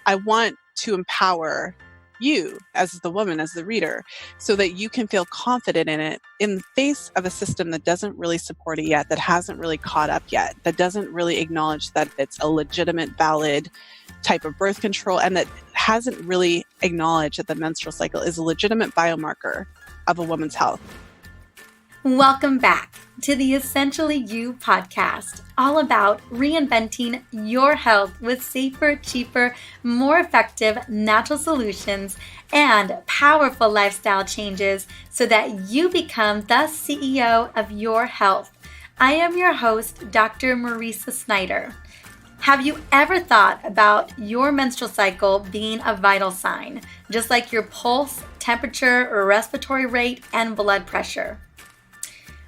I want to empower you as the woman, as the reader, so that you can feel confident in it in the face of a system that doesn't really support it yet, that hasn't really caught up yet, that doesn't really acknowledge that it's a legitimate, valid type of birth control, and that hasn't really acknowledged that the menstrual cycle is a legitimate biomarker of a woman's health. Welcome back to the Essentially You podcast, all about reinventing your health with safer, cheaper, more effective natural solutions and powerful lifestyle changes so that you become the CEO of your health. I am your host, Dr. Marisa Snyder. Have you ever thought about your menstrual cycle being a vital sign, just like your pulse, temperature, or respiratory rate, and blood pressure?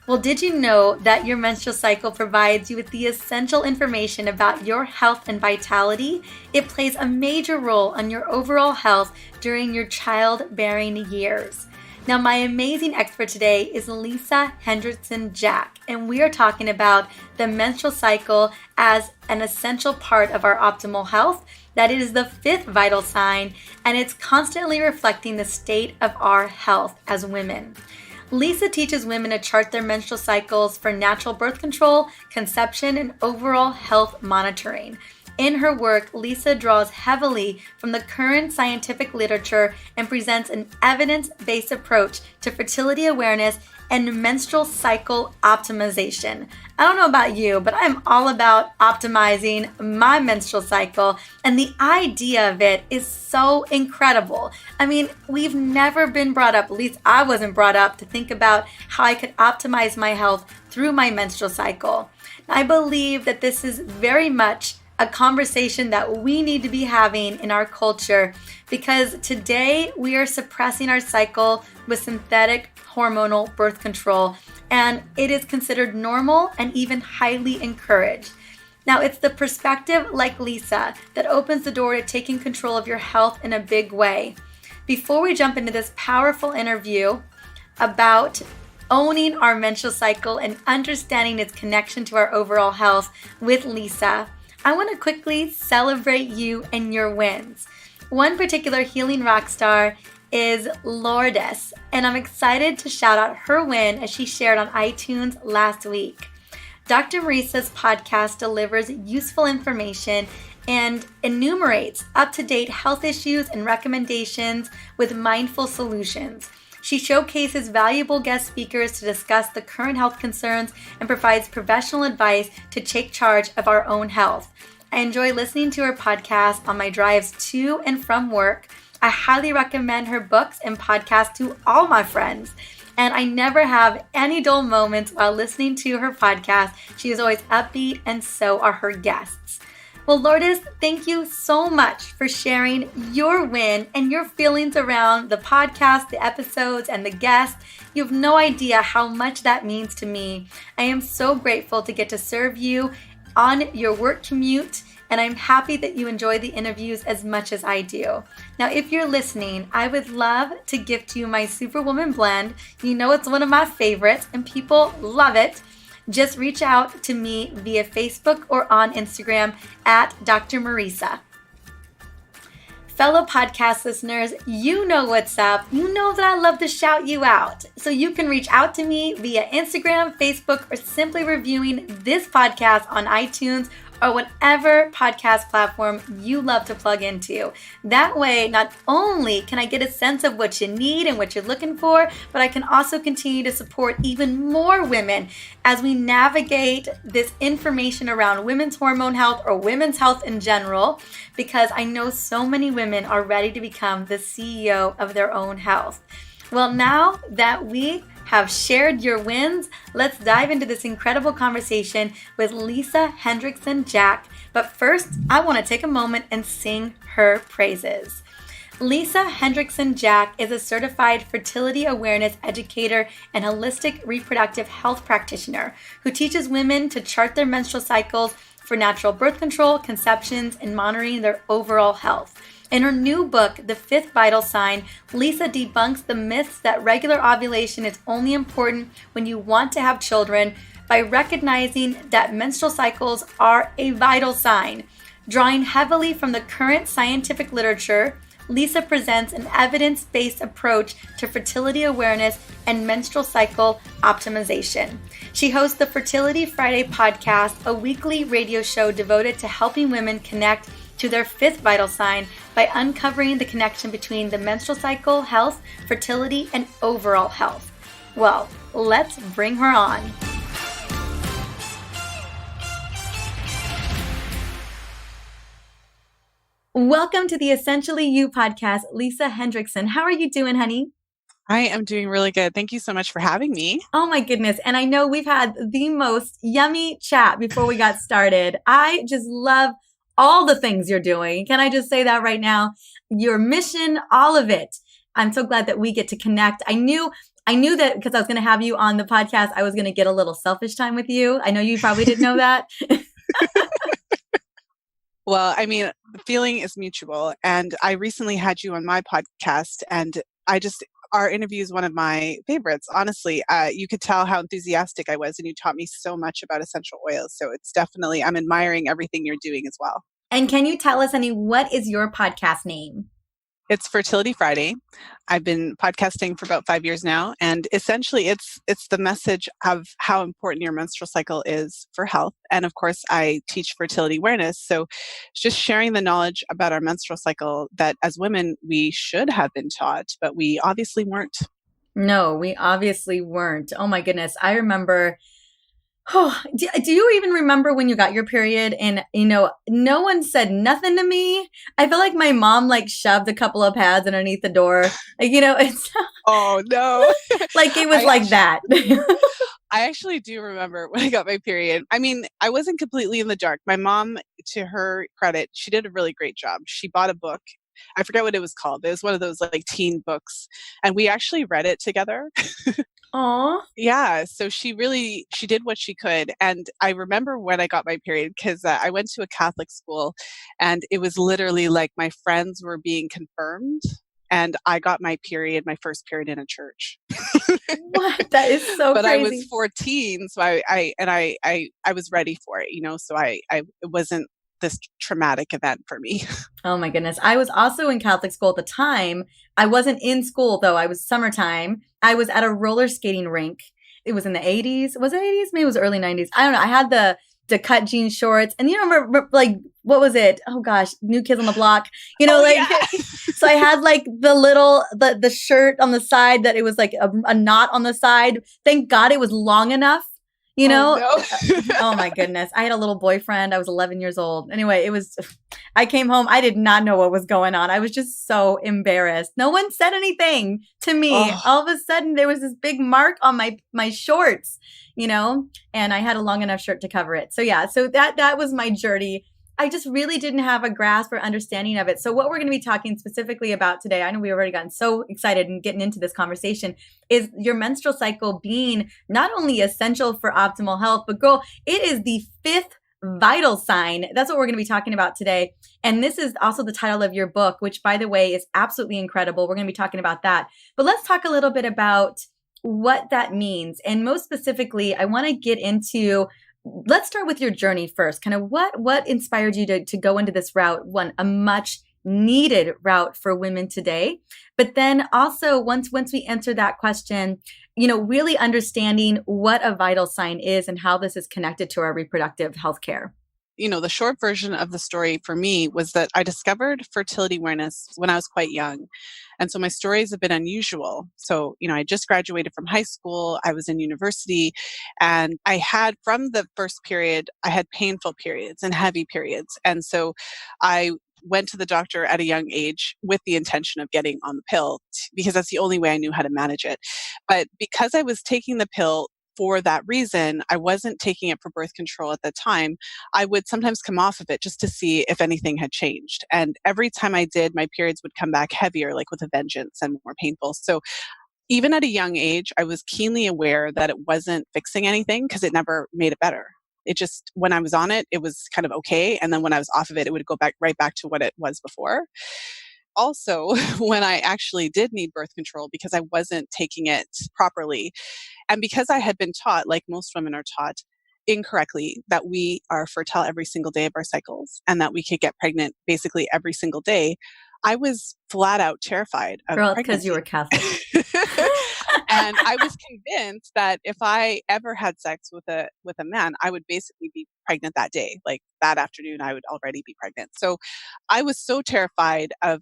Well, did you know that your menstrual cycle provides you with the essential information about your health and vitality? It plays a major role on your overall health during your childbearing years. Now, my amazing expert today is Lisa Hendrickson-Jack, and we are talking about the menstrual cycle as an essential part of our optimal health, that it is the fifth vital sign, and it's constantly reflecting the state of our health as women. Lisa teaches women to chart their menstrual cycles for natural birth control, conception, and overall health monitoring. In her work, Lisa draws heavily from the current scientific literature and presents an evidence-based approach to fertility awareness and menstrual cycle optimization. I don't know about you, but I'm all about optimizing my menstrual cycle, and the idea of it is so incredible. I mean, we've never been brought up, at least I wasn't brought up, to think about how I could optimize my health through my menstrual cycle. I believe that this is very much a conversation that we need to be having in our culture, because today we are suppressing our cycle with synthetic hormonal birth control, and it is considered normal and even highly encouraged. Now, it's the perspective like Lisa that opens the door to taking control of your health in a big way. Before we jump into this powerful interview about owning our menstrual cycle and understanding its connection to our overall health with Lisa, I want to quickly celebrate you and your wins. One particular healing rock star is Lourdes, and I'm excited to shout out her win as she shared on iTunes last week. Dr. Marisa's podcast delivers useful information and enumerates up-to-date health issues and recommendations with mindful solutions. She showcases valuable guest speakers to discuss the current health concerns and provides professional advice to take charge of our own health. I enjoy listening to her podcast on my drives to and from work. I highly recommend her books and podcasts to all my friends. And I never have any dull moments while listening to her podcast. She is always upbeat, and so are her guests. Well, Lourdes, thank you so much for sharing your win and your feelings around the podcast, the episodes, and the guests. You have no idea how much that means to me. I am so grateful to get to serve you on your work commute, and I'm happy that you enjoy the interviews as much as I do. Now, if you're listening, I would love to gift you my Superwoman blend. You know it's one of my favorites, and people love it. Just reach out to me via Facebook or on Instagram at Dr. Marisa. Fellow podcast listeners, you know what's up. You know that I love to shout you out. So you can reach out to me via Instagram, Facebook, or simply reviewing this podcast on iTunes or whatever podcast platform you love to plug into. That way, not only can I get a sense of what you need and what you're looking for, but I can also continue to support even more women as we navigate this information around women's hormone health or women's health in general, because I know so many women are ready to become the CEO of their own health. Well, now that we have shared your wins, let's dive into this incredible conversation with Lisa Hendrickson-Jack. But first, I want to take a moment and sing her praises. Lisa Hendrickson-Jack is a certified fertility awareness educator and holistic reproductive health practitioner who teaches women to chart their menstrual cycles for natural birth control, conceptions, and monitoring their overall health. In her new book, The Fifth Vital Sign, Lisa debunks the myths that regular ovulation is only important when you want to have children by recognizing that menstrual cycles are a vital sign. Drawing heavily from the current scientific literature, Lisa presents an evidence-based approach to fertility awareness and menstrual cycle optimization. She hosts the Fertility Friday podcast, a weekly radio show devoted to helping women connect to their fifth vital sign by uncovering the connection between the menstrual cycle, health, fertility, and overall health. Well, let's bring her on. Welcome to the Essentially You podcast, Lisa Hendrickson. How are you doing, honey? I am doing really good. Thank you so much for having me. Oh my goodness. And I know we've had the most yummy chat before we got started. I just love all the things you're doing. Can I just say that right now? Your mission, all of it. I'm so glad that we get to connect. I knew that because I was going to have you on the podcast, I was going to get a little selfish time with you. I know you probably didn't know that. Well, I mean, the feeling is mutual. And I recently had you on my podcast, and our interview is one of my favorites. Honestly, you could tell how enthusiastic I was, and you taught me so much about essential oils. So it's definitely, I'm admiring everything you're doing as well. And can you tell us, honey, what is your podcast name? It's Fertility Friday. I've been podcasting for about 5 years now, and essentially it's the message of how important your menstrual cycle is for health. And of course, I teach fertility awareness. So it's just sharing the knowledge about our menstrual cycle that as women, we should have been taught, but we obviously weren't. No, we obviously weren't. Oh my goodness. I remember. Oh, do you even remember when you got your period and, no one said nothing to me? I feel like my mom shoved a couple of pads underneath the door. It's oh no. Like it was that. I actually do remember when I got my period. I mean, I wasn't completely in the dark. My mom, to her credit, she did a really great job. She bought a book. I forget what it was called. It was one of those teen books, and we actually read it together. Aw. Yeah. So she did what she could. And I remember when I got my period, because I went to a Catholic school, and it was literally like my friends were being confirmed. And I got my first period in a church. What? That is so but crazy. I was 14, so I was ready for it, so it wasn't this traumatic event for me. Oh my goodness. I was also in Catholic school at the time. I wasn't in school though. I was summertime. I was at a roller skating rink. It was in the 80s. Was it 80s? Maybe it was early 90s. I don't know. I had the cut jean shorts, and remember what was it? Oh gosh, New Kids on the Block. Yeah. So I had the shirt on the side that it was a knot on the side. Thank God it was long enough. Oh, no. Oh my goodness. I had a little boyfriend. I was 11 years old. Anyway, I came home. I did not know what was going on. I was just so embarrassed. No one said anything to me. Oh. All of a sudden there was this big mark on my shorts, and I had a long enough shirt to cover it. So yeah, so that was my journey. I just really didn't have a grasp or understanding of it. So what we're going to be talking specifically about today, I know we've already gotten so excited and getting into this conversation, is your menstrual cycle being not only essential for optimal health, but girl, it is the fifth vital sign. That's what we're going to be talking about today. And this is also the title of your book, which by the way is absolutely incredible. We're going to be talking about that. But let's talk a little bit about what that means. And most specifically, I want to get into, let's start with your journey first. Kind of what inspired you to go into this route, a much needed route for women today. But then also once we answer that question, really understanding what a vital sign is and how this is connected to our reproductive health care. The short version of the story for me was that I discovered fertility awareness when I was quite young. And so my stories have been unusual. So, I just graduated from high school. I was in university, and I had, from the first period, I had painful periods and heavy periods. And so I went to the doctor at a young age with the intention of getting on the pill, because that's the only way I knew how to manage it. But because I was taking the pill for that reason, I wasn't taking it for birth control at the time. I would sometimes come off of it just to see if anything had changed. And every time I did, my periods would come back heavier, with a vengeance, and more painful. So even at a young age, I was keenly aware that it wasn't fixing anything, because it never made it better. It just, when I was on it, it was kind of okay. And then when I was off of it, it would go right back to what it was before. Also, when I actually did need birth control, because I wasn't taking it properly, and because I had been taught, like most women are taught, incorrectly that we are fertile every single day of our cycles and that we could get pregnant basically every single day, I was flat out terrified of Girl, it's because you pregnancy. were Catholic. And I was convinced that if I ever had sex with a man, I would basically be pregnant that day. Like that afternoon, I would already be pregnant. So I was so terrified of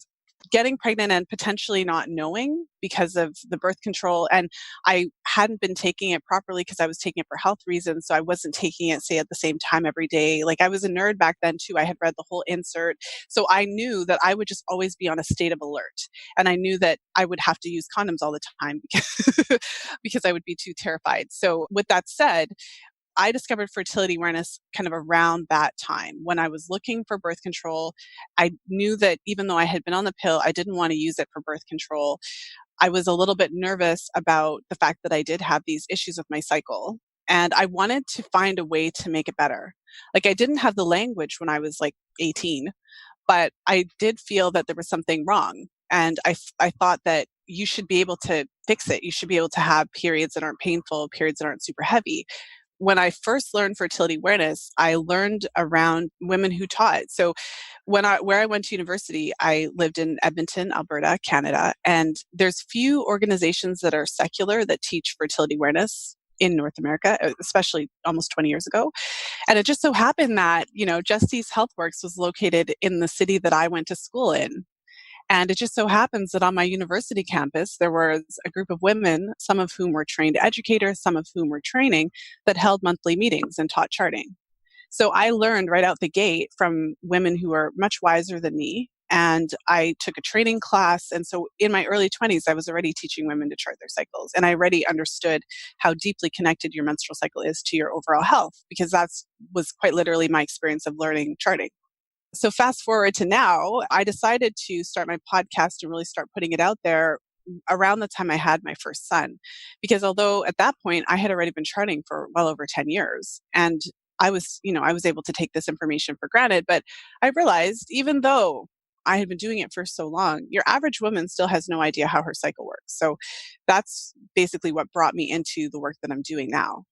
getting pregnant and potentially not knowing because of the birth control. And I hadn't been taking it properly because I was taking it for health reasons. So I wasn't taking it, say, at the same time every day. Like I was a nerd back then too. I had read the whole insert. So I knew that I would just always be on a state of alert. And I knew that I would have to use condoms all the time because, because I would be too terrified. So with that said, I discovered fertility awareness kind of around that time. When I was looking for birth control, I knew that even though I had been on the pill, I didn't want to use it for birth control. I was a little bit nervous about the fact that I did have these issues with my cycle. And I wanted to find a way to make it better. Like I didn't have the language when I was like 18, but I did feel that there was something wrong. And I thought that you should be able to fix it. You should be able to have periods that aren't painful, periods that aren't super heavy. When I first learned fertility awareness, I learned around women who taught. So where I went to university, I lived in Edmonton, Alberta, Canada, and there's few organizations that are secular that teach fertility awareness in North America, especially almost 20 years ago. And it just so happened that, Justice HealthWorks was located in the city that I went to school in. And it just so happens that on my university campus, there was a group of women, some of whom were trained educators, some of whom were training, that held monthly meetings and taught charting. So I learned right out the gate from women who are much wiser than me. And I took a training class. And so in my early 20s, I was already teaching women to chart their cycles. And I already understood how deeply connected your menstrual cycle is to your overall health, because that was quite literally my experience of learning charting. So fast forward to now, I decided to start my podcast and really start putting it out there around the time I had my first son. Because although at that point I had already been charting for well over 10 years and I was able to take this information for granted, but I realized even though I had been doing it for so long, your average woman still has no idea how her cycle works. So that's basically what brought me into the work that I'm doing now.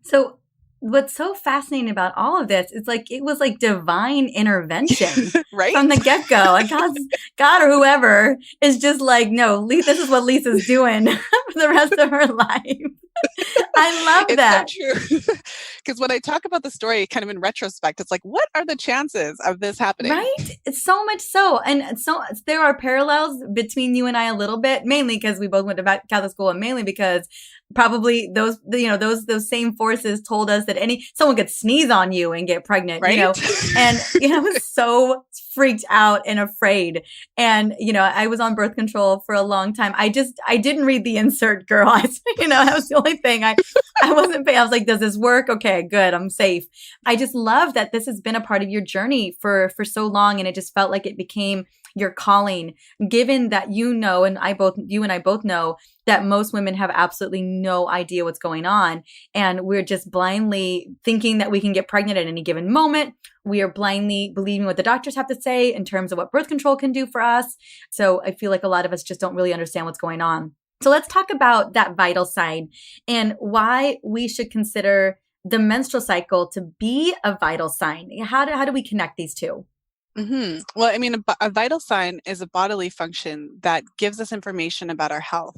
So what's so fascinating about all of this is like it was like divine intervention Right? from the get-go. Like God or whoever is just like, no, this is what Lisa's doing for the rest of her life. I love that. It's so true. Because when I talk about the story kind of in retrospect, it's like, what are the chances of this happening? Right? It's so much so. And so there are parallels between you and I a little bit, mainly because we both went to Catholic school and mainly because probably those same forces told us that someone could sneeze on you and get pregnant, right? And, I was so freaked out and afraid. And, I was on birth control for a long time. I didn't read the insert, girl. That was the only thing I wasn't paying. I was like, does this work? Okay, good. I'm safe. I just love that this has been a part of your journey for so long. And it just felt like it became your calling, given that you and I both know that most women have absolutely no idea what's going on. And we're just blindly thinking that we can get pregnant at any given moment. We are blindly believing what the doctors have to say in terms of what birth control can do for us. So I feel like a lot of us just don't really understand what's going on. So let's talk about that vital sign and why we should consider the menstrual cycle to be a vital sign. How do we connect these two? Mm-hmm. Well, I mean, a vital sign is a bodily function that gives us information about our health.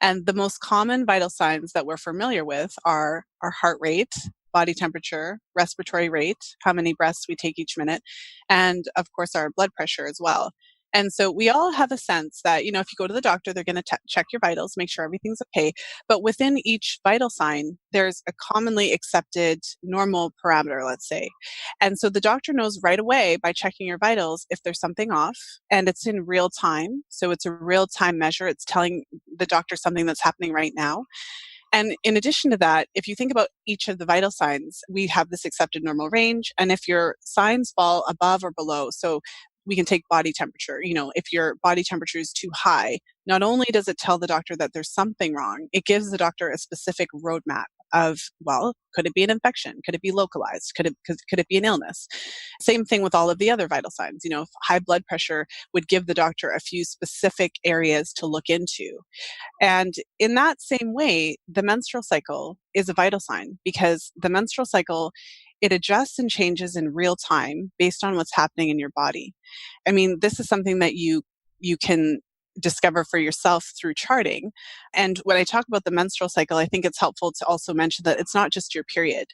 And the most common vital signs that we're familiar with are our heart rate, body temperature, respiratory rate, how many breaths we take each minute, and of course, our blood pressure as well. And so we all have a sense that, if you go to the doctor, they're going to check your vitals, make sure everything's okay. But within each vital sign, there's a commonly accepted normal parameter, let's say. And so the doctor knows right away by checking your vitals if there's something off, and it's in real time. So it's a real time measure. It's telling the doctor something that's happening right now. And in addition to that, if you think about each of the vital signs, we have this accepted normal range. And if your signs fall above or below, so we can take body temperature. If your body temperature is too high, not only does it tell the doctor that there's something wrong, it gives the doctor a specific roadmap of, well, could it be an infection? Could it be localized? Could it be an illness? Same thing with all of the other vital signs. If high blood pressure would give the doctor a few specific areas to look into. And in that same way, the menstrual cycle is a vital sign because the menstrual cycle, it adjusts and changes in real time based on what's happening in your body. I mean, this is something that you can discover for yourself through charting. And when I talk about the menstrual cycle, I think it's helpful to also mention that it's not just your period.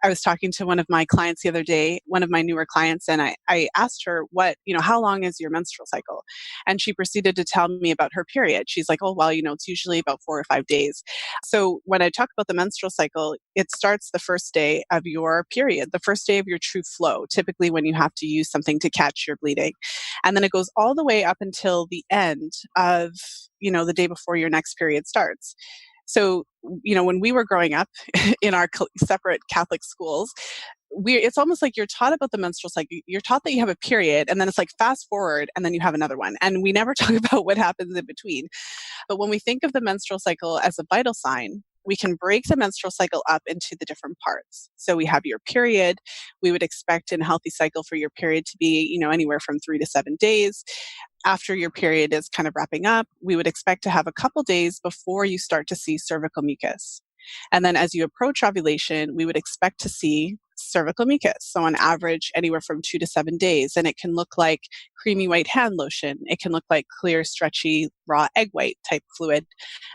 I was talking to one of my clients the other day, one of my newer clients, and I asked her how long is your menstrual cycle? And she proceeded to tell me about her period. She's like, oh, well, it's usually about 4 or 5 days. So when I talk about the menstrual cycle, it starts the first day of your period, the first day of your true flow, typically when you have to use something to catch your bleeding. And then it goes all the way up until the end of, the day before your next period starts. So, when we were growing up in our separate Catholic schools, it's almost like you're taught about the menstrual cycle. You're taught that you have a period, and then it's like fast forward, and then you have another one. And we never talk about what happens in between. But when we think of the menstrual cycle as a vital sign, we can break the menstrual cycle up into the different parts. So we have your period. We would expect in a healthy cycle for your period to be, anywhere from 3 to 7 days. After your period is kind of wrapping up, we would expect to have a couple days before you start to see cervical mucus. And then as you approach ovulation, we would expect to see cervical mucus. So on average, anywhere from 2 to 7 days. And it can look like creamy white hand lotion. It can look like clear, stretchy, raw egg white type fluid.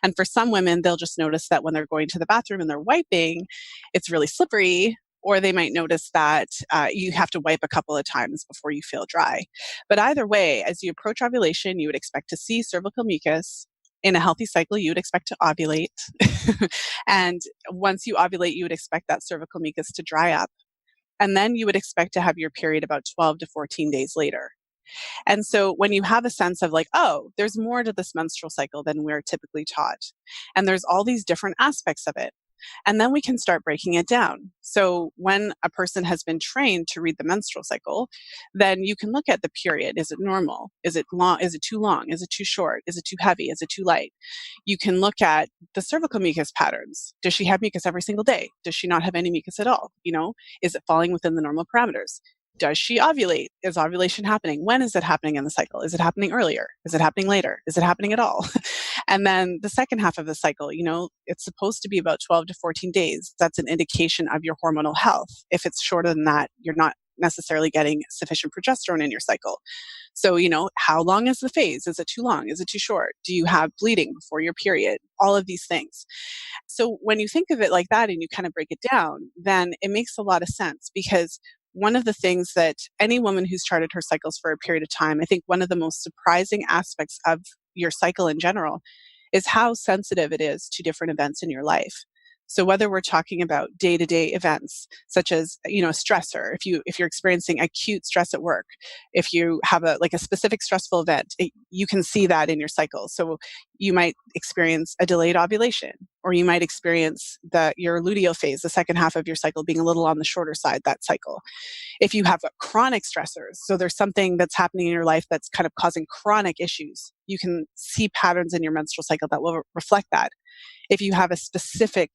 And for some women, they'll just notice that when they're going to the bathroom and they're wiping, it's really slippery. Or they might notice that you have to wipe a couple of times before you feel dry. But either way, as you approach ovulation, you would expect to see cervical mucus. In a healthy cycle, you would expect to ovulate. And once you ovulate, you would expect that cervical mucus to dry up. And then you would expect to have your period about 12 to 14 days later. And so when you have a sense of like, oh, there's more to this menstrual cycle than we're typically taught, and there's all these different aspects of it, and then we can start breaking it down. So when a person has been trained to read the menstrual cycle, then you can look at the period. Is it normal? Is it long? Is it too long? Is it too short? Is it too heavy? Is it too light? You can look at the cervical mucus patterns. Does she have mucus every single day? Does she not have any mucus at all? Is it falling within the normal parameters? Does she ovulate? Is ovulation happening? When is it happening in the cycle? Is it happening earlier? Is it happening later? Is it happening at all? And then the second half of the cycle, it's supposed to be about 12 to 14 days. That's an indication of your hormonal health. If it's shorter than that, you're not necessarily getting sufficient progesterone in your cycle. So, how long is the phase? Is it too long? Is it too short? Do you have bleeding before your period? All of these things. So when you think of it like that and you kind of break it down, then it makes a lot of sense because one of the things that any woman who's charted her cycles for a period of time, I think one of the most surprising aspects of your cycle in general is how sensitive it is to different events in your life. So whether we're talking about day-to-day events, such as, a stressor, if you're experiencing acute stress at work, if you have a specific stressful event, you can see that in your cycle. So you might experience a delayed ovulation, or you might experience your luteal phase, the second half of your cycle, being a little on the shorter side that cycle. If you have chronic stressors, so there's something that's happening in your life that's kind of causing chronic issues, you can see patterns in your menstrual cycle that will reflect that. If you have a specific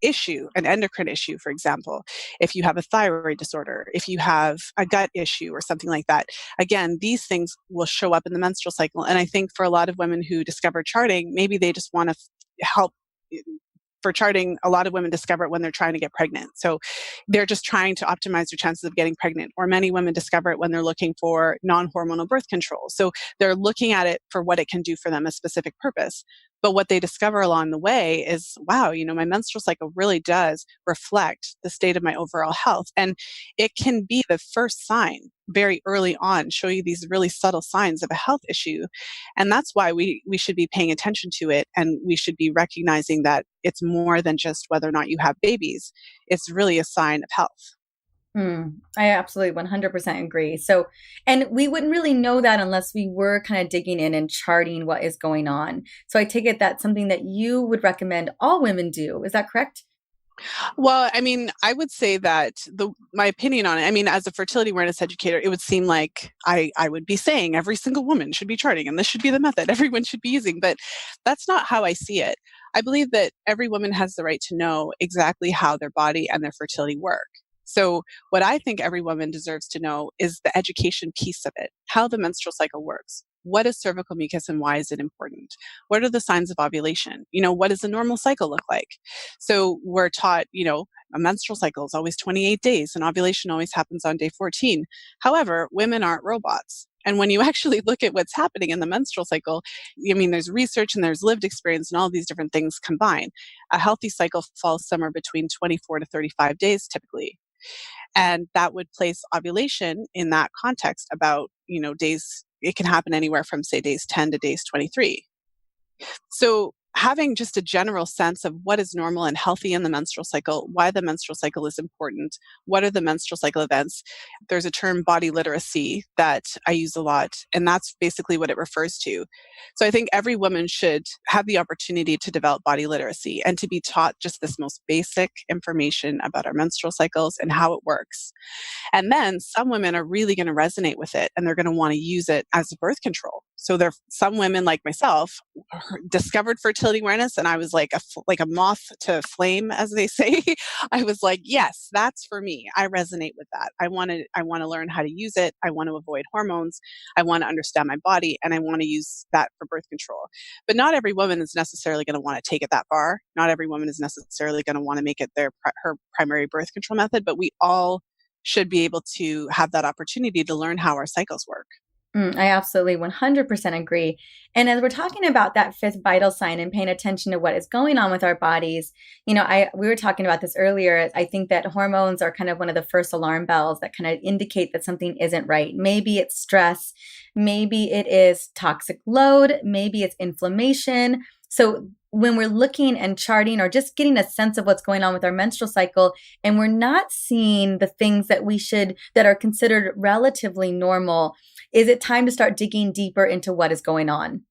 issue, an endocrine issue, for example, if you have a thyroid disorder, if you have a gut issue or something like that, again, these things will show up in the menstrual cycle. And I think for a lot of women who discover charting, maybe they just want to help. For charting, a lot of women discover it when they're trying to get pregnant. So they're just trying to optimize their chances of getting pregnant. Or many women discover it when they're looking for non-hormonal birth control. So they're looking at it for what it can do for them, a specific purpose. But what they discover along the way is, wow, my menstrual cycle really does reflect the state of my overall health. And it can be the first sign very early on, show you these really subtle signs of a health issue. And that's why we should be paying attention to it. And we should be recognizing that it's more than just whether or not you have babies. It's really a sign of health. I absolutely 100% agree. So, and we wouldn't really know that unless we were kind of digging in and charting what is going on. So I take it that's something that you would recommend all women do. Is that correct? Well, I mean, I would say that my opinion on it, I mean, as a fertility awareness educator, it would seem like I would be saying every single woman should be charting and this should be the method everyone should be using, but that's not how I see it. I believe that every woman has the right to know exactly how their body and their fertility work. So, what I think every woman deserves to know is the education piece of it, how the menstrual cycle works. What is cervical mucus and why is it important? What are the signs of ovulation? What does a normal cycle look like? So, we're taught, a menstrual cycle is always 28 days and ovulation always happens on day 14. However, women aren't robots. And when you actually look at what's happening in the menstrual cycle, there's research and there's lived experience and all these different things combined. A healthy cycle falls somewhere between 24 to 35 days typically. And that would place ovulation in that context about, days, it can happen anywhere from, say, days 10 to days 23. So having just a general sense of what is normal and healthy in the menstrual cycle, why the menstrual cycle is important, what are the menstrual cycle events. There's a term body literacy that I use a lot, and that's basically what it refers to. So I think every woman should have the opportunity to develop body literacy and to be taught just this most basic information about our menstrual cycles and how it works. And then some women are really going to resonate with it and they're going to want to use it as a birth control. So there, some women like myself discovered fertility awareness, and I was like a moth to flame, as they say. I was like, yes, that's for me. I resonate with that. I want to learn how to use it. I want to avoid hormones. I want to understand my body, and I want to use that for birth control. But not every woman is necessarily going to want to take it that far. Not every woman is necessarily going to want to make it her primary birth control method. But we all should be able to have that opportunity to learn how our cycles work. I absolutely 100% agree. And as we're talking about that fifth vital sign and paying attention to what is going on with our bodies, we were talking about this earlier. I think that hormones are kind of one of the first alarm bells that kind of indicate that something isn't right. Maybe it's stress, maybe it is toxic load, maybe it's inflammation. So when we're looking and charting or just getting a sense of what's going on with our menstrual cycle, and we're not seeing the things that are considered relatively normal, is it time to start digging deeper into what is going on?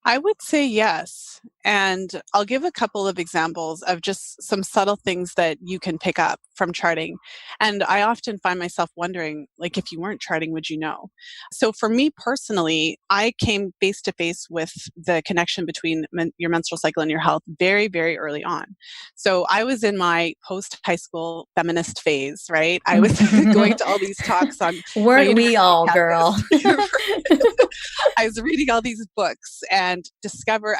I would say yes. And I'll give a couple of examples of just some subtle things that you can pick up from charting. And I often find myself wondering, like, if you weren't charting, would you know? So for me personally, I came face to face with the connection between your menstrual cycle and your health very, very early on. So I was in my post-high school feminist phase, right? I was going to all these talks on Weren't we all, girl? I was reading all these books and I discovered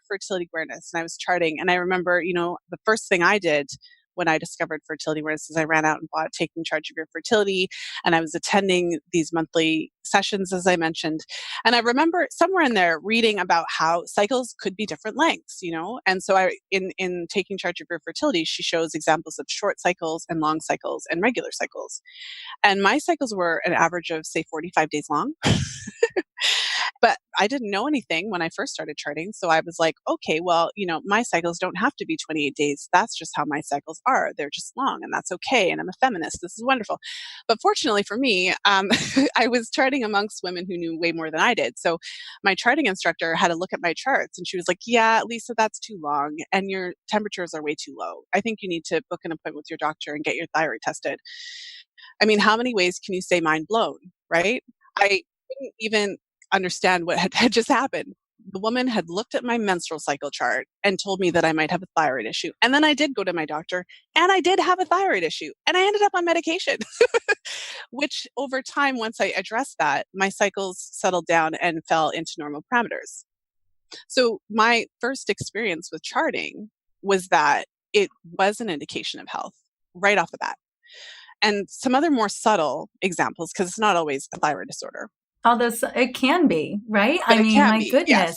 fertility awareness, and I was charting. And I remember, the first thing I did when I discovered fertility awareness is I ran out and bought Taking Charge of Your Fertility, and I was attending these monthly sessions, as I mentioned. And I remember somewhere in there reading about how cycles could be different lengths, And so in Taking Charge of Your Fertility, she shows examples of short cycles and long cycles and regular cycles. And my cycles were an average of, say, 45 days long. But I didn't know anything when I first started charting. So I was like, okay, well, my cycles don't have to be 28 days. That's just how my cycles are. They're just long, and that's okay. And I'm a feminist. This is wonderful. But fortunately for me, I was charting amongst women who knew way more than I did. So my charting instructor had a look at my charts, and she was like, yeah, Lisa, that's too long. And your temperatures are way too low. I think you need to book an appointment with your doctor and get your thyroid tested. I mean, how many ways can you say mind blown, right? I didn't even understand what had just happened. The woman had looked at my menstrual cycle chart and told me that I might have a thyroid issue. And then I did go to my doctor and I did have a thyroid issue and I ended up on medication, which over time, once I addressed that, my cycles settled down and fell into normal parameters. So my first experience with charting was that it was an indication of health right off the bat. And some other more subtle examples, because it's not always a thyroid disorder. Although it can be, right? But my goodness. Yes.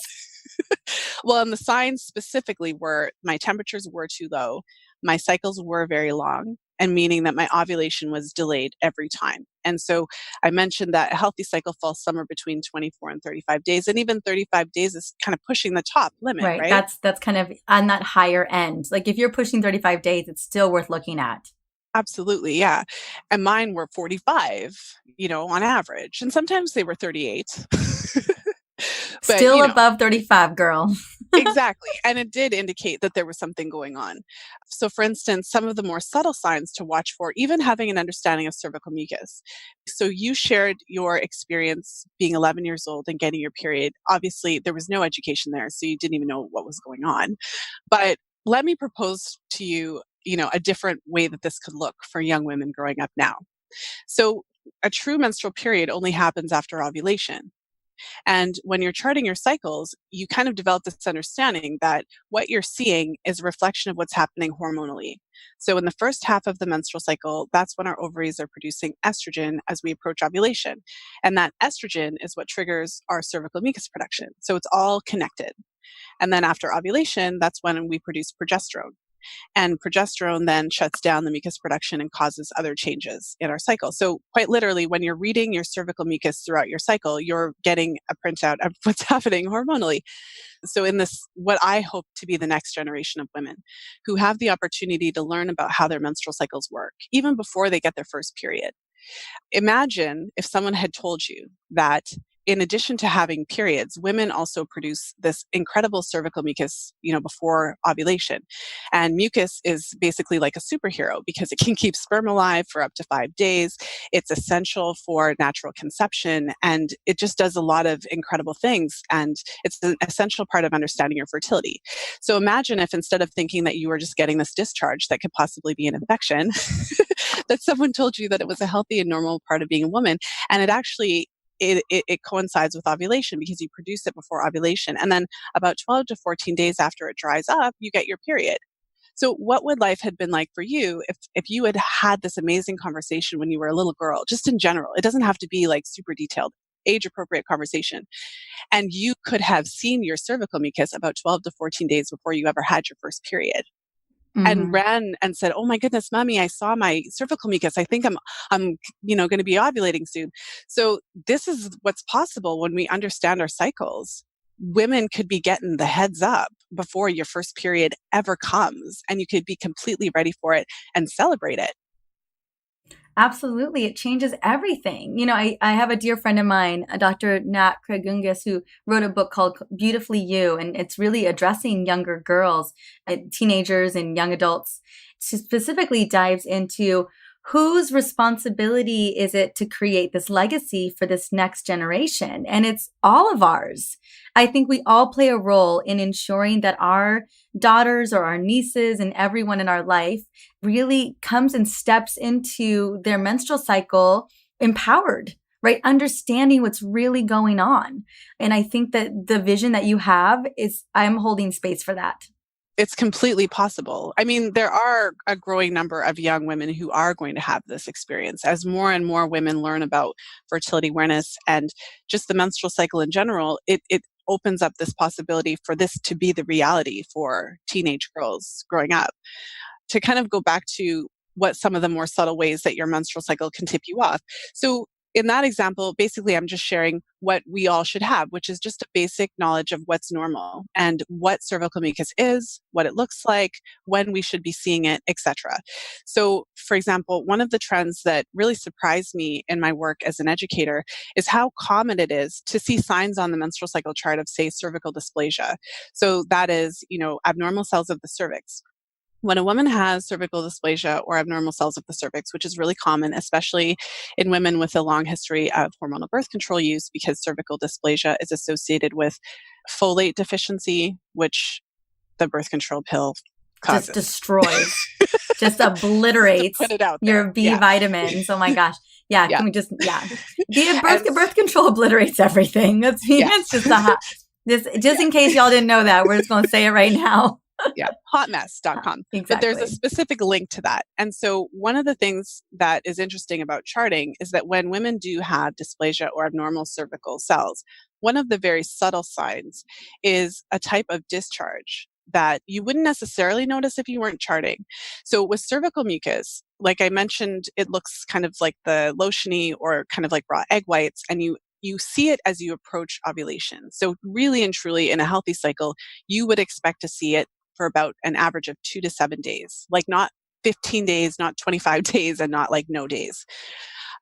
Well, and the signs specifically were my temperatures were too low, my cycles were very long, and meaning that my ovulation was delayed every time. And so I mentioned that a healthy cycle falls somewhere between 24 and 35 days, and even 35 days is kind of pushing the top limit, right? That's kind of on that higher end. Like if you're pushing 35 days, it's still worth looking at. Absolutely, yeah. And mine were 45, on average. And sometimes they were 38. But, Still above 35, girl. Exactly. And it did indicate that there was something going on. So, for instance, some of the more subtle signs to watch for, even having an understanding of cervical mucus. So, you shared your experience being 11 years old and getting your period. Obviously, there was no education there, so you didn't even know what was going on. But let me propose to you, a different way that this could look for young women growing up now. So, a true menstrual period only happens after ovulation. And when you're charting your cycles, you kind of develop this understanding that what you're seeing is a reflection of what's happening hormonally. So, in the first half of the menstrual cycle, that's when our ovaries are producing estrogen as we approach ovulation. And that estrogen is what triggers our cervical mucus production. So, it's all connected. And then after ovulation, that's when we produce progesterone. And progesterone then shuts down the mucus production and causes other changes in our cycle. So, quite literally, when you're reading your cervical mucus throughout your cycle, you're getting a printout of what's happening hormonally. So, in this, what I hope to be the next generation of women who have the opportunity to learn about how their menstrual cycles work, even before they get their first period. Imagine if someone had told you that in addition to having periods, women also produce this incredible cervical mucus, before ovulation. And mucus is basically like a superhero because it can keep sperm alive for up to 5 days. It's essential for natural conception and it just does a lot of incredible things. And it's an essential part of understanding your fertility. So imagine if instead of thinking that you were just getting this discharge that could possibly be an infection, that someone told you that it was a healthy and normal part of being a woman. And it coincides with ovulation because you produce it before ovulation. And then about 12 to 14 days after it dries up, you get your period. So what would life have been like for you if you had had this amazing conversation when you were a little girl, just in general? It doesn't have to be like super detailed, age appropriate conversation. And you could have seen your cervical mucus about 12 to 14 days before you ever had your first period and Hmm. ran and said, "Oh my goodness, mommy, I saw my cervical mucus. I think I'm, going to be ovulating soon." So this is what's possible when we understand our cycles. Women could be getting the heads up before your first period ever comes, and you could be completely ready for it and celebrate it. Absolutely. It changes everything. I have a dear friend of mine, Dr. Nat Kregungus, who wrote a book called Beautifully You, and it's really addressing younger girls, teenagers and young adults. She specifically dives into whose responsibility is it to create this legacy for this next generation? And it's all of ours. I think we all play a role in ensuring that our daughters or our nieces and everyone in our life really comes and steps into their menstrual cycle empowered, right? Understanding what's really going on. And I think that the vision that you have is, I'm holding space for that. It's completely possible. I mean, there are a growing number of young women who are going to have this experience as more and more women learn about fertility awareness and just the menstrual cycle in general. It opens up this possibility for this to be the reality for teenage girls growing up. To kind of go back to what some of the more subtle ways that your menstrual cycle can tip you off. So in that example, basically, I'm just sharing what we all should have, which is just a basic knowledge of what's normal and what cervical mucus is, what it looks like, when we should be seeing it, etc. So, for example, one of the trends that really surprised me in my work as an educator is how common it is to see signs on the menstrual cycle chart of, say, cervical dysplasia. So that is, abnormal cells of the cervix. When a woman has cervical dysplasia or abnormal cells of the cervix, which is really common, especially in women with a long history of hormonal birth control use, because cervical dysplasia is associated with folate deficiency, which the birth control pill Just causes. destroys, just To obliterates put it out there. your B Yeah. vitamins. Oh my gosh. Yeah. Yeah. Can we just, yeah. The And birth control obliterates everything. yes. It's just a hot, just Yeah. in case y'all didn't know that, we're just going to say it right now. Yeah, hotmess.com. But there's a Exactly. specific link to that. And so one of the things that is interesting about charting is that when women do have dysplasia or abnormal cervical cells, one of the very subtle signs is a type of discharge that you wouldn't necessarily notice if you weren't charting. So with cervical mucus, like I mentioned, it looks kind of like the lotiony or kind of like raw egg whites, and you see it as you approach ovulation. So really and truly in a healthy cycle, you would expect to see it for about an average of 2 to 7 days, like not 15 days, not 25 days, and not like no days.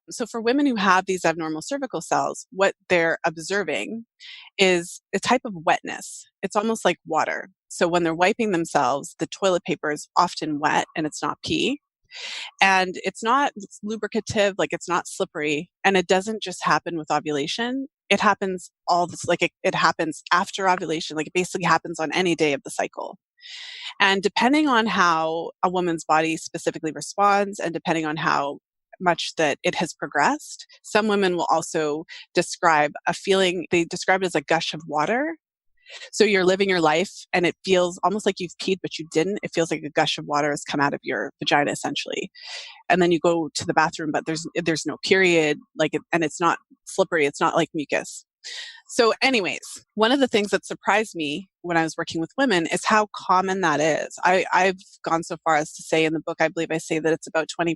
So for women who have these abnormal cervical cells, what they're observing is a type of wetness. It's almost like water. So when they're wiping themselves, the toilet paper is often wet and it's not pee. And it's lubricative, like it's not slippery. And it doesn't just happen with ovulation. It happens it happens after ovulation. Like it basically happens on any day of the cycle. And depending on how a woman's body specifically responds and depending on how much that it has progressed, some women will also describe a feeling, they describe it as a gush of water. So you're living your life and it feels almost like you've peed, but you didn't. It feels like a gush of water has come out of your vagina essentially. And then you go to the bathroom, but there's no period, and it's not slippery. It's not like mucus. So anyways, one of the things that surprised me when I was working with women is how common that is. I've gone so far as to say in the book, I believe I say that it's about 20%,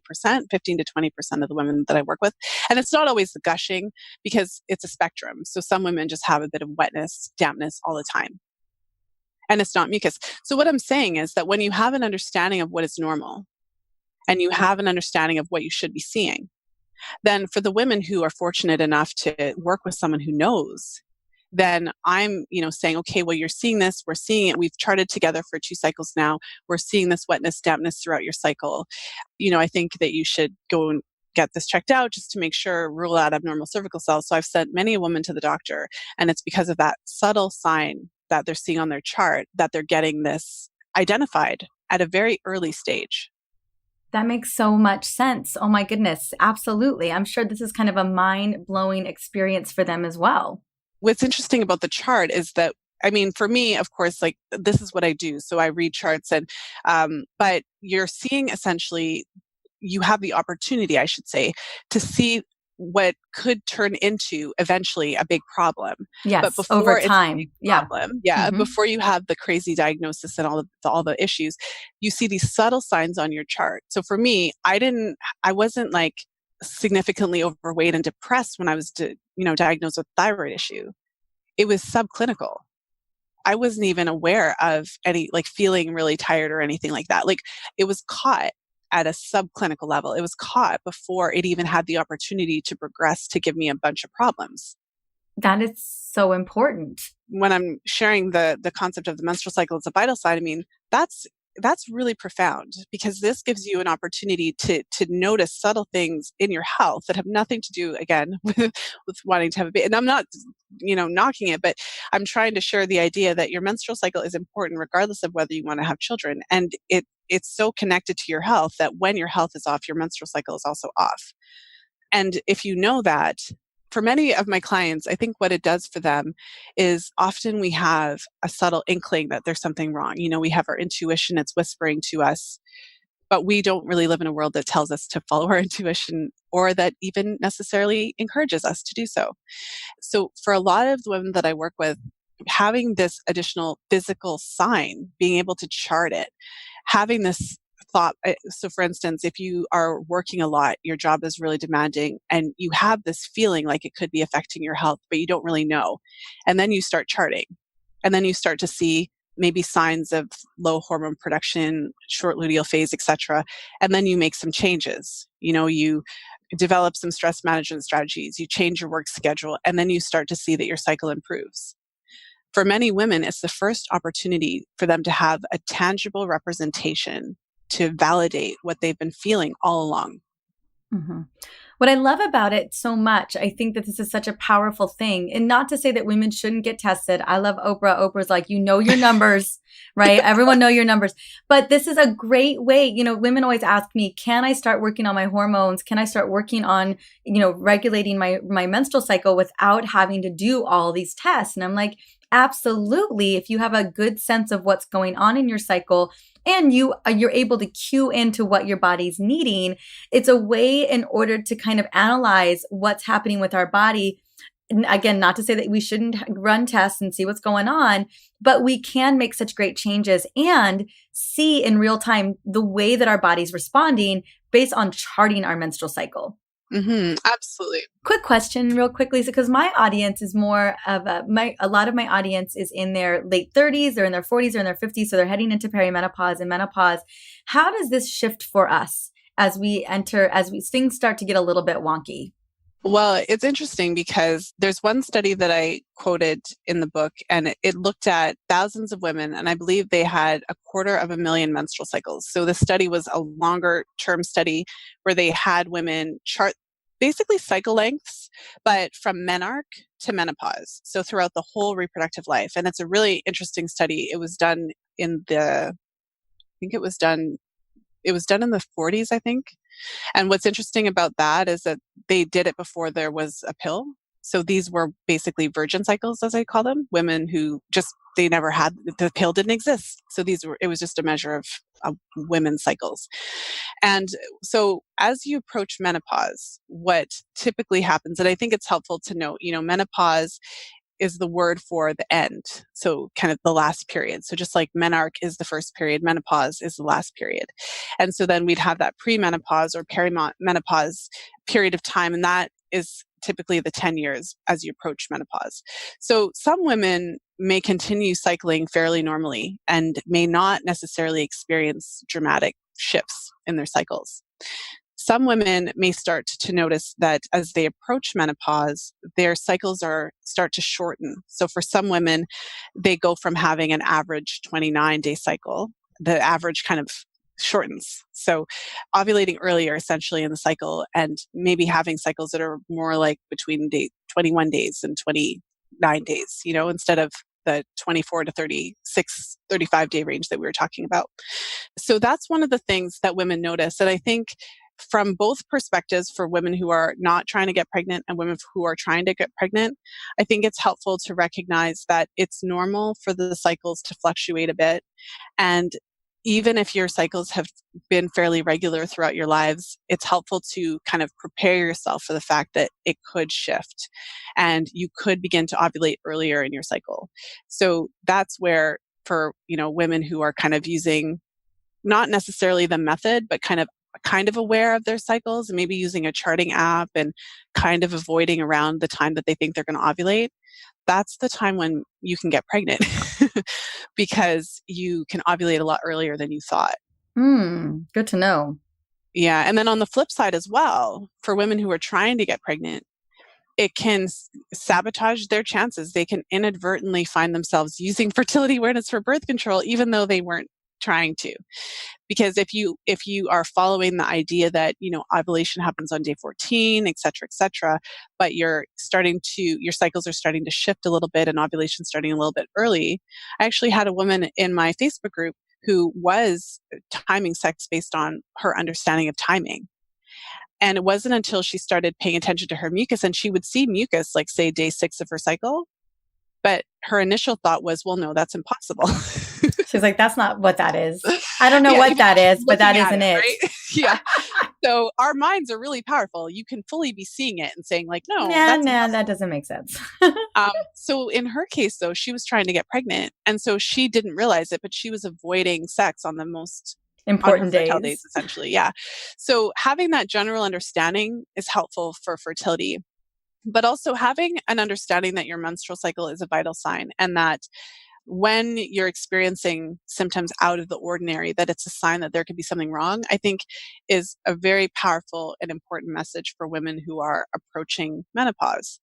15 to 20% of the women that I work with. And it's not always the gushing because it's a spectrum. So some women just have a bit of wetness, dampness all the time. And it's not mucus. So what I'm saying is that when you have an understanding of what is normal and you have an understanding of what you should be seeing, then for the women who are fortunate enough to work with someone who knows, then I'm, saying, okay, well, you're seeing this, we're seeing it. We've charted together for 2 cycles now. We're seeing this wetness, dampness throughout your cycle. I think that you should go and get this checked out just to make sure, rule out abnormal cervical cells. So I've sent many a woman to the doctor, and it's because of that subtle sign that they're seeing on their chart that they're getting this identified at a very early stage. That makes so much sense. Oh my goodness. Absolutely. I'm sure this is kind of a mind-blowing experience for them as well. What's interesting about the chart is that, for me, of course, this is what I do. So I read charts but you're seeing essentially, you have the opportunity, I should say, to see what could turn into eventually a big problem. Yes, but before over it's time. a big problem, before you have the crazy diagnosis and all the issues, you see these subtle signs on your chart. So for me, I wasn't significantly overweight and depressed when I was diagnosed with thyroid issue. It was subclinical. I wasn't even aware of any feeling really tired or anything like that. It was caught at a subclinical level. It was caught before it even had the opportunity to progress to give me a bunch of problems. That is so important. When I'm sharing the concept of the menstrual cycle as a vital sign, that's really profound, because this gives you an opportunity to notice subtle things in your health that have nothing to do, again, with wanting to have a baby. And I'm not, knocking it, but I'm trying to share the idea that your menstrual cycle is important regardless of whether you want to have children. And it's so connected to your health that when your health is off, your menstrual cycle is also off. And if you know that, for many of my clients, I think what it does for them is often we have a subtle inkling that there's something wrong. We have our intuition, it's whispering to us, but we don't really live in a world that tells us to follow our intuition or that even necessarily encourages us to do so. So for a lot of the women that I work with, having this additional physical sign, being able to chart it, having this thought. So for instance, if you are working a lot, your job is really demanding, and you have this feeling like it could be affecting your health, but you don't really know. And then you start charting, and then you start to see maybe signs of low hormone production, short luteal phase, etc. And then you make some changes. You develop some stress management strategies, you change your work schedule, and then you start to see that your cycle improves. For many women, it's the first opportunity for them to have a tangible representation to validate what they've been feeling all along. Mm-hmm. What I love about it so much, I think that this is such a powerful thing. And not to say that women shouldn't get tested. I love Oprah. Oprah's like, your numbers, right? Everyone know your numbers. But this is a great way. Women always ask me, can I start working on my hormones? Can I start working on, regulating my menstrual cycle without having to do all these tests? And I'm like, absolutely. If you have a good sense of what's going on in your cycle, and you're able to cue into what your body's needing, it's a way in order to kind of analyze what's happening with our body. And again, not to say that we shouldn't run tests and see what's going on, but we can make such great changes and see in real time the way that our body's responding based on charting our menstrual cycle. Mm-hmm, absolutely. Quick question real quick, Lisa, because my audience is more of a lot of my audience is in their late 30s, they're in their 40s, or in their 50s. So they're heading into perimenopause and menopause. How does this shift for us as things start to get a little bit wonky? Well, it's interesting because there's one study that I quoted in the book, and it looked at thousands of women, and I believe they had 250,000 menstrual cycles. So the study was a longer term study where they had women chart basically cycle lengths, but from menarche to menopause. So throughout the whole reproductive life. And it's a really interesting study. It was done I think it was done in the 40s, I think. And what's interesting about that is that they did it before there was a pill. So these were basically virgin cycles, as I call them, women who they never had, the pill didn't exist. So it was just a measure of women's cycles. And so as you approach menopause, what typically happens, and I think it's helpful to note, menopause is the word for the end. So kind of the last period. So just like menarche is the first period, menopause is the last period. And so then we'd have that premenopause or perimenopause period of time. And that is typically the 10 years as you approach menopause. So some women may continue cycling fairly normally and may not necessarily experience dramatic shifts in their cycles. Some women may start to notice that as they approach menopause, their cycles start to shorten. So for some women, they go from having an average 29-day cycle, the average kind of shortens. So ovulating earlier essentially in the cycle and maybe having cycles that are more like between 21 days and 29 days, instead of the 24 to 36, 35-day range that we were talking about. So that's one of the things that women notice. And I think from both perspectives, for women who are not trying to get pregnant and women who are trying to get pregnant, I think it's helpful to recognize that it's normal for the cycles to fluctuate a bit. And even if your cycles have been fairly regular throughout your lives, it's helpful to kind of prepare yourself for the fact that it could shift and you could begin to ovulate earlier in your cycle. So that's where, for women who are kind of using not necessarily the method, but kind of aware of their cycles and maybe using a charting app and kind of avoiding around the time that they think they're going to ovulate, that's the time when you can get pregnant because you can ovulate a lot earlier than you thought. Good to know. Yeah. And then on the flip side as well, for women who are trying to get pregnant, it can sabotage their chances. They can inadvertently find themselves using fertility awareness for birth control, even though they weren't trying to. Because if you are following the idea that, ovulation happens on day 14, et cetera, but your cycles are starting to shift a little bit and ovulation starting a little bit early. I actually had a woman in my Facebook group who was timing sex based on her understanding of timing. And it wasn't until she started paying attention to her mucus, and she would see mucus, like say day 6 of her cycle. But her initial thought was, well, no, that's impossible. She's like, that's not what that is. I don't know what that is, but that isn't it. Right? Yeah. So our minds are really powerful. You can fully be seeing it and saying like, no, that doesn't make sense. So in her case, though, she was trying to get pregnant. And so she didn't realize it, but she was avoiding sex on the most important days, essentially. Yeah. So having that general understanding is helpful for fertility, but also having an understanding that your menstrual cycle is a vital sign and that when you're experiencing symptoms out of the ordinary, that it's a sign that there could be something wrong, I think is a very powerful and important message for women who are approaching menopause.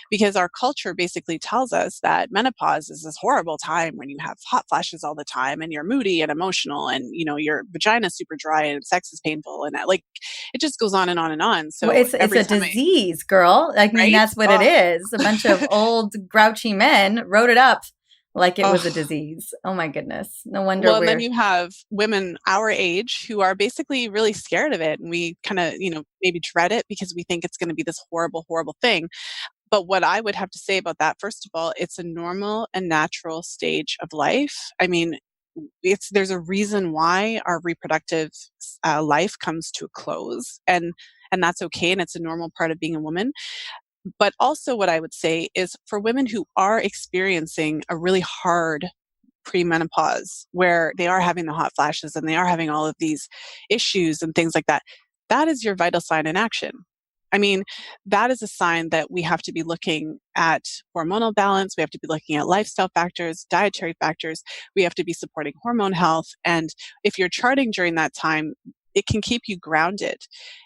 Because our culture basically tells us that menopause is this horrible time when you have hot flashes all the time and you're moody and emotional and, your vagina is super dry and sex is painful. And it just goes on and on and on. So it's a disease, girl. I mean, right? That's what it is. A bunch of old grouchy men wrote it up like it was a disease. Oh my goodness. No wonder. Well, and then you have women our age who are basically really scared of it. And we kind of, maybe dread it because we think it's going to be this horrible, horrible thing. But what I would have to say about that, first of all, it's a normal and natural stage of life. I mean, there's a reason why our reproductive life comes to a close, and that's okay. And it's a normal part of being a woman. But also what I would say is for women who are experiencing a really hard premenopause where they are having the hot flashes and they are having all of these issues and things like that, that is your vital sign in action. I mean, that is a sign that we have to be looking at hormonal balance. We have to be looking at lifestyle factors, dietary factors. We have to be supporting hormone health. And if you're charting during that time, it can keep you grounded.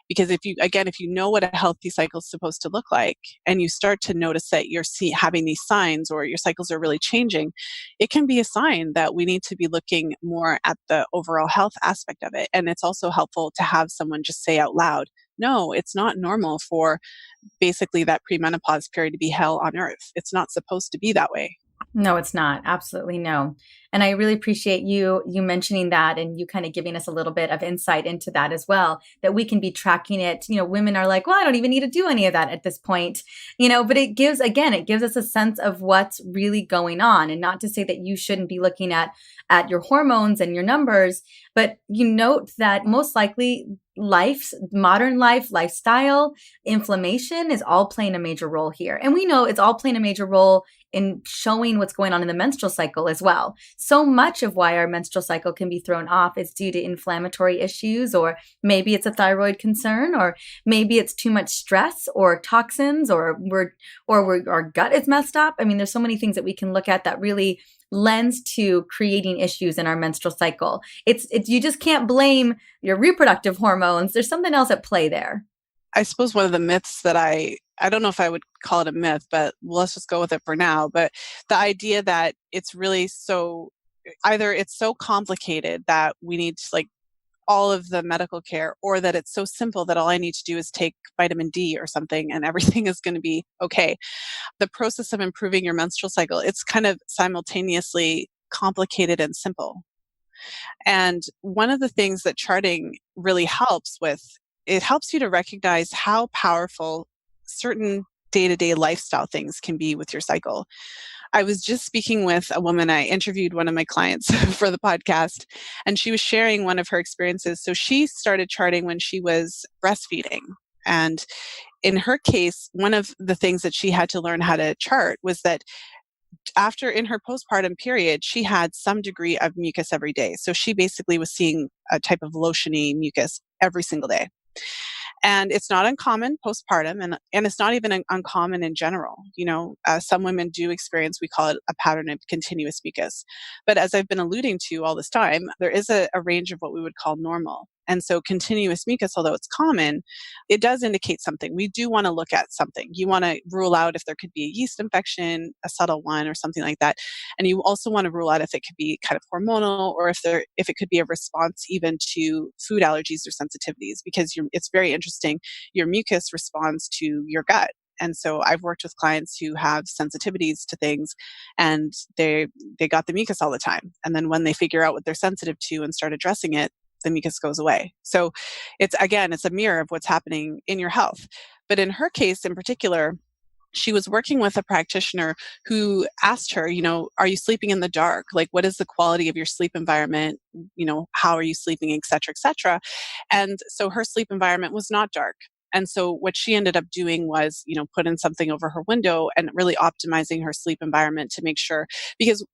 Because if you know what a healthy cycle is supposed to look like, and you start to notice that you're having these signs or your cycles are really changing, it can be a sign that we need to be looking more at the overall health aspect of it. And it's also helpful to have someone just say out loud, no, it's not normal for basically that premenopause period to be hell on earth. It's not supposed to be that way. No, it's not. Absolutely no. And I really appreciate you mentioning that, and you kind of giving us a little bit of insight into that as well, that we can be tracking it. Women are like, well, I don't even need to do any of that at this point, but it gives us a sense of what's really going on. And not to say that you shouldn't be looking at your hormones and your numbers, but you note that most likely modern lifestyle, inflammation is all playing a major role here. And we know it's all playing a major role in showing what's going on in the menstrual cycle as well. So much of why our menstrual cycle can be thrown off is due to inflammatory issues, or maybe it's a thyroid concern, or maybe it's too much stress or toxins, or our gut is messed up. I mean, there's so many things that we can look at that really lends to creating issues in our menstrual cycle. It's you just can't blame your reproductive hormones. There's something else at play there. I suppose one of the myths that I don't know if I would call it a myth, but let's just go with it for now. But the idea that it's really either it's so complicated that we need all of the medical care, or that it's so simple that all I need to do is take vitamin D or something and everything is going to be okay. The process of improving your menstrual cycle, it's kind of simultaneously complicated and simple. And one of the things that charting really helps with, it helps you to recognize how powerful certain day-to-day lifestyle things can be with your cycle. I was just speaking with a woman. I interviewed one of my clients for the podcast, and she was sharing one of her experiences. So she started charting when she was breastfeeding. And in her case, one of the things that she had to learn how to chart was that in her postpartum period, she had some degree of mucus every day. So she basically was seeing a type of lotiony mucus every single day. And it's not uncommon postpartum, and it's not even uncommon in general. Some women do experience, we call it a pattern of continuous mucus. But as I've been alluding to all this time, there is a range of what we would call normal. And so continuous mucus, although it's common, it does indicate something. We do want to look at something. You want to rule out if there could be a yeast infection, a subtle one, or something like that. And you also want to rule out if it could be kind of hormonal, or if it could be a response even to food allergies or sensitivities, because it's very interesting. Your mucus responds to your gut. And so I've worked with clients who have sensitivities to things, and they got the mucus all the time. And then when they figure out what they're sensitive to and start addressing it, the mucus goes away. So it's a mirror of what's happening in your health. But in her case in particular, she was working with a practitioner who asked her, are you sleeping in the dark? Like, what is the quality of your sleep environment? How are you sleeping, et cetera, et cetera. And so her sleep environment was not dark. And so what she ended up doing was, put in something over her window and really optimizing her sleep environment to make sure, because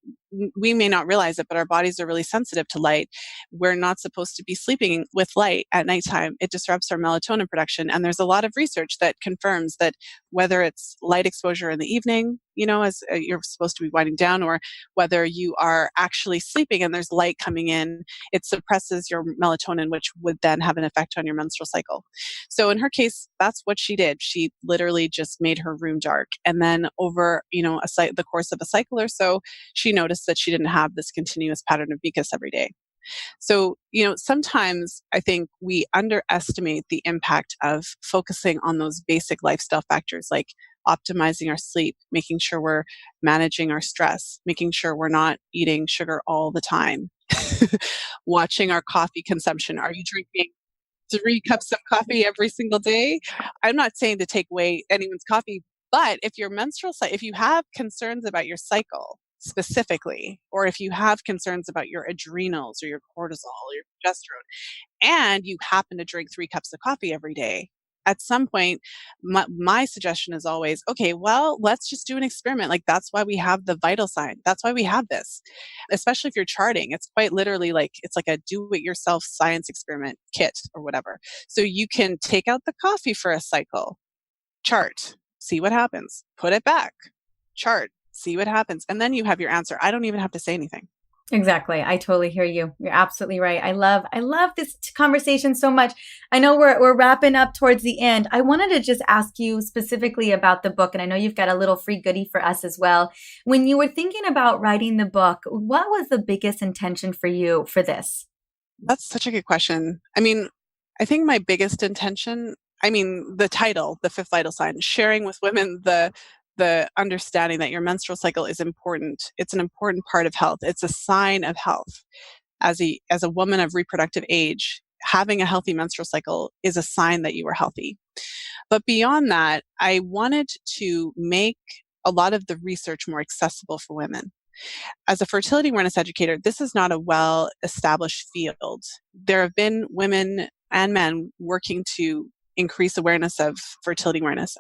we may not realize it, but our bodies are really sensitive to light. We're not supposed to be sleeping with light at nighttime. It disrupts our melatonin production. And there's a lot of research that confirms that whether it's light exposure in the evening, as you're supposed to be winding down, or whether you are actually sleeping and there's light coming in, it suppresses your melatonin, which would then have an effect on your menstrual cycle. So in her case, that's what she did. She literally just made her room dark. And then over, the course of a cycle or so, she noticed that she didn't have this continuous pattern of mucus every day. So, sometimes I think we underestimate the impact of focusing on those basic lifestyle factors, like optimizing our sleep, making sure we're managing our stress, making sure we're not eating sugar all the time, watching our coffee consumption. Are you drinking 3 cups of coffee every single day? I'm not saying to take away anyone's coffee, but if if you have concerns about your cycle specifically, or if you have concerns about your adrenals or your cortisol or your progesterone, and you happen to drink 3 cups of coffee every day, at some point, my suggestion is always, okay, well, let's just do an experiment. Like, that's why we have the vital sign. That's why we have this, especially if you're charting. It's quite literally it's like a do-it-yourself science experiment kit or whatever. So you can take out the coffee for a cycle, chart, see what happens, put it back, chart, see what happens. And then you have your answer. I don't even have to say anything. Exactly. I totally hear you. You're absolutely right. I love this conversation so much. I know we're wrapping up towards the end. I wanted to just ask you specifically about the book, and I know you've got a little free goodie for us as well. When you were thinking about writing the book, what was the biggest intention for you for this? That's such a good question. I think my biggest intention, the title, the fifth vital sign, sharing with women the understanding that your menstrual cycle is important. It's an important part of health. It's a sign of health. As a woman of reproductive age, having a healthy menstrual cycle is a sign that you are healthy. But beyond that, I wanted to make a lot of the research more accessible for women. As a fertility awareness educator, this is not a well established field. There have been women and men working to increase awareness of fertility awareness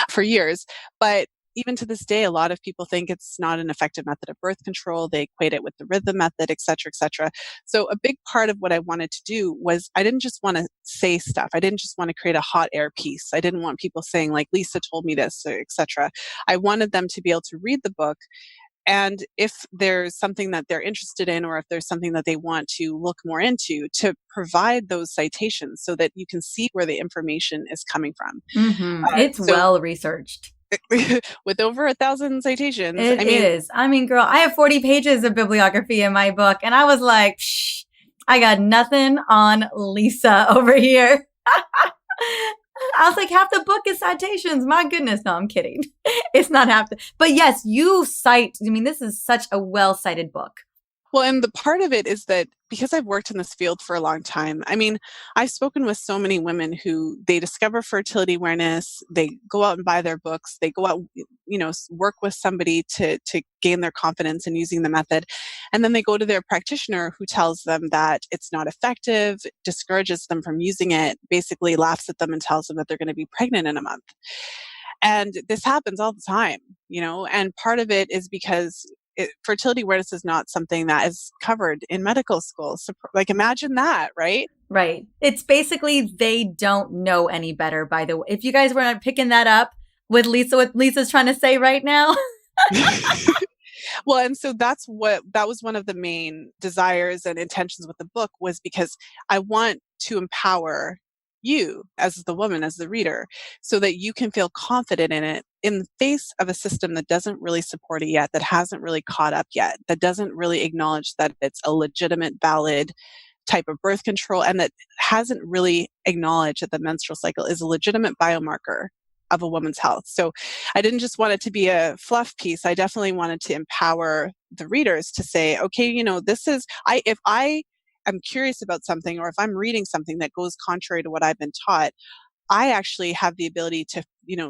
for years. But even to this day, a lot of people think it's not an effective method of birth control. They equate it with the rhythm method, et cetera, et cetera. So a big part of what I wanted to do was I didn't just want to say stuff. I didn't just want to create a hot air piece. I didn't want people saying like, Lisa told me this, et cetera. I wanted them to be able to read the book, and if there's something that they're interested in, or if there's something that they want to look more into, to provide those citations so that you can see where the information is coming from. It's So well researched. with over 1,000 citations, It is. I mean, girl, I have 40 pages of bibliography in my book, and I was like, Psh, I got nothing on Lisa over here. I was like, half the book is citations. My goodness. No, I'm kidding. It's not half the, but yes, you cite, I mean, this is such a well cited book. well, and the part of it is that because I've worked in this field for a long time, I've spoken with so many women who they discover fertility awareness, they go out and buy their books, they go out, work with somebody to gain their confidence in using the method. And then they go to their practitioner who tells them that it's not effective, discourages them from using it, basically laughs at them and tells them that they're going to be pregnant in a month. And this happens all the time, and part of it is because fertility awareness is not something that is covered in medical school. So, like, imagine that, right? Right. It's basically they don't know any better, by the way. If you guys weren't picking that up with Lisa, what Lisa's trying to say right now. Well, and so that was one of the main desires and intentions with the book, was because I want to empower you as the woman, as the reader, so that you can feel confident in it in the face of a system that doesn't really support it yet, that hasn't really caught up yet, that doesn't really acknowledge that it's a legitimate, valid type of birth control, and that hasn't really acknowledged that the menstrual cycle is a legitimate biomarker of a woman's health. So I didn't just want it to be a fluff piece. I definitely wanted to empower the readers to say, okay, if I am curious about something, or if I'm reading something that goes contrary to what I've been taught, I actually have the ability to,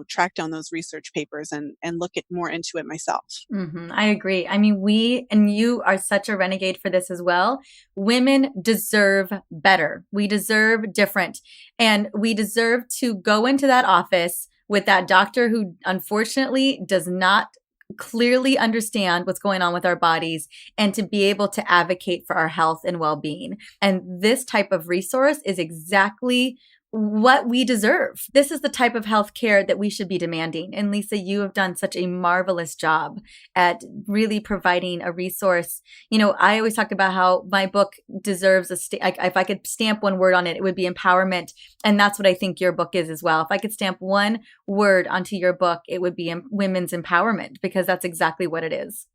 track down those research papers and look at more into it myself. I agree. I mean, we and you are such a renegade for this as well. Women deserve better. We deserve different. And we deserve to go into that office with that doctor who unfortunately does not clearly understand what's going on with our bodies, and to be able to advocate for our health and well-being. And this type of resource is exactly what we deserve. This is the type of health care that we should be demanding. And Lisa, you have done such a marvelous job at really providing a resource. I always talk about how my book deserves if I could stamp one word on it, it would be empowerment. And that's what I think your book is as well. If I could stamp one word onto your book, it would be women's empowerment, because that's exactly what it is.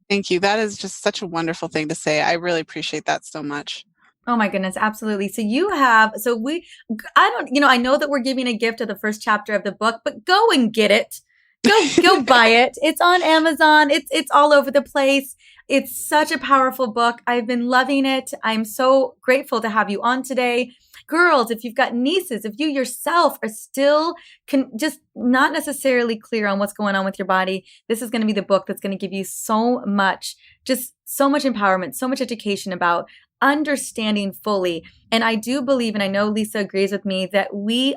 Thank you. That is just such a wonderful thing to say. I really appreciate that so much. Oh my goodness, absolutely. I know that we're giving a gift of the first chapter of the book, but go and get it. Go buy it. It's on Amazon. It's all over the place. It's such a powerful book. I've been loving it. I'm so grateful to have you on today. Girls, if you've got nieces, if you yourself are still just not necessarily clear on what's going on with your body, this is going to be the book that's going to give you so much empowerment, so much education about understanding fully. And I do believe, and I know Lisa agrees with me, that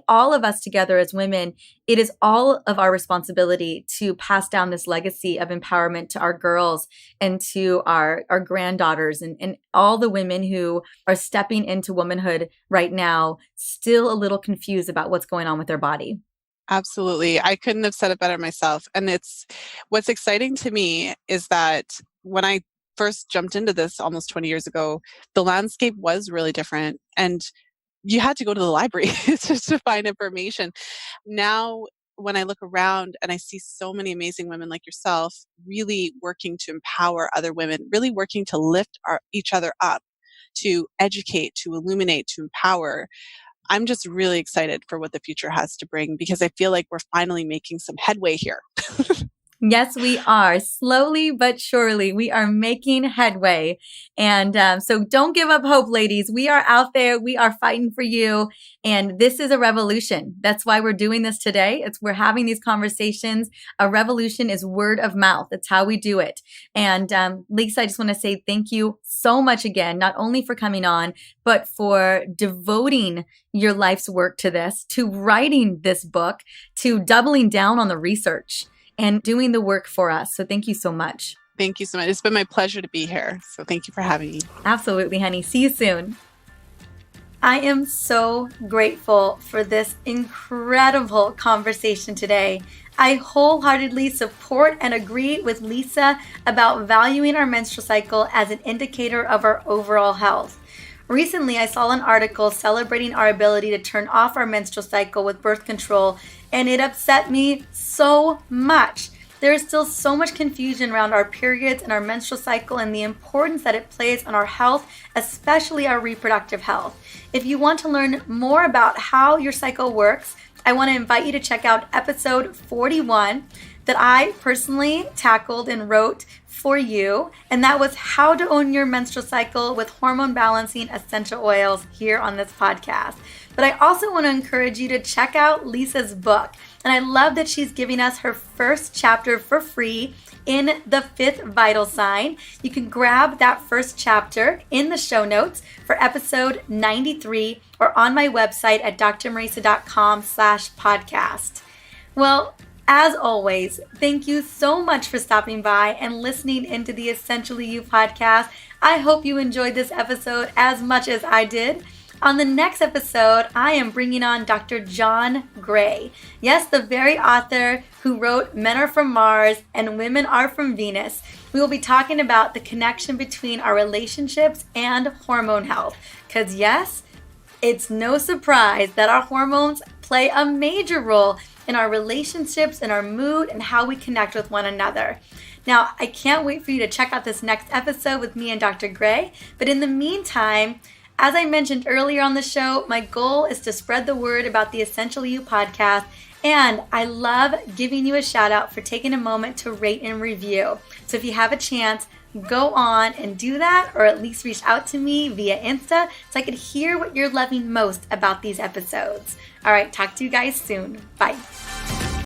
all of us together as women, it is all of our responsibility to pass down this legacy of empowerment to our girls and to our granddaughters and all the women who are stepping into womanhood right now, still a little confused about what's going on with their body. Absolutely. I couldn't have said it better myself. And what's exciting to me is that when I first jumped into this almost 20 years ago, the landscape was really different. And you had to go to the library just to find information. Now, when I look around and I see so many amazing women like yourself really working to empower other women, really working to lift each other up, to educate, to illuminate, to empower, I'm just really excited for what the future has to bring because I feel like we're finally making some headway here. Yes, we are. Slowly but surely, we are making headway. And so don't give up hope, ladies. We are out there. We are fighting for you. And this is a revolution. That's why we're doing this today. We're having these conversations. A revolution is word of mouth. That's how we do it. And Lisa, I just want to say thank you so much again, not only for coming on, but for devoting your life's work to this, to writing this book, to doubling down on the research and doing the work for us. So thank you so much. Thank you so much. It's been my pleasure to be here. So thank you for having me. Absolutely, honey. See you soon. I am so grateful for this incredible conversation today. I wholeheartedly support and agree with Lisa about valuing our menstrual cycle as an indicator of our overall health. Recently, I saw an article celebrating our ability to turn off our menstrual cycle with birth control, and it upset me so much. There is still so much confusion around our periods and our menstrual cycle and the importance that it plays on our health, especially our reproductive health. If you want to learn more about how your cycle works, I want to invite you to check out episode 41 that I personally tackled and wrote for you, and that was how to own your menstrual cycle with hormone balancing essential oils here on this podcast. But I also want to encourage you to check out Lisa's book, and I love that she's giving us her first chapter for free in the 5th vital sign. You can grab that first chapter in the show notes for episode 93 or on my website at drmarisa.com/podcast. Well, as always, thank you so much for stopping by and listening into the Essentially You podcast. I hope you enjoyed this episode as much as I did. On the next episode, I am bringing on Dr. John Gray. Yes, the very author who wrote Men Are From Mars and Women Are From Venus. We will be talking about the connection between our relationships and hormone health. Because yes, it's no surprise that our hormones play a major role in our relationships, in our mood, and how we connect with one another. Now, I can't wait for you to check out this next episode with me and Dr. Gray. But in the meantime, as I mentioned earlier on the show, my goal is to spread the word about the Essentially You podcast. And I love giving you a shout out for taking a moment to rate and review. So if you have a chance, go on and do that, or at least reach out to me via Insta so I could hear what you're loving most about these episodes. All right, talk to you guys soon. Bye.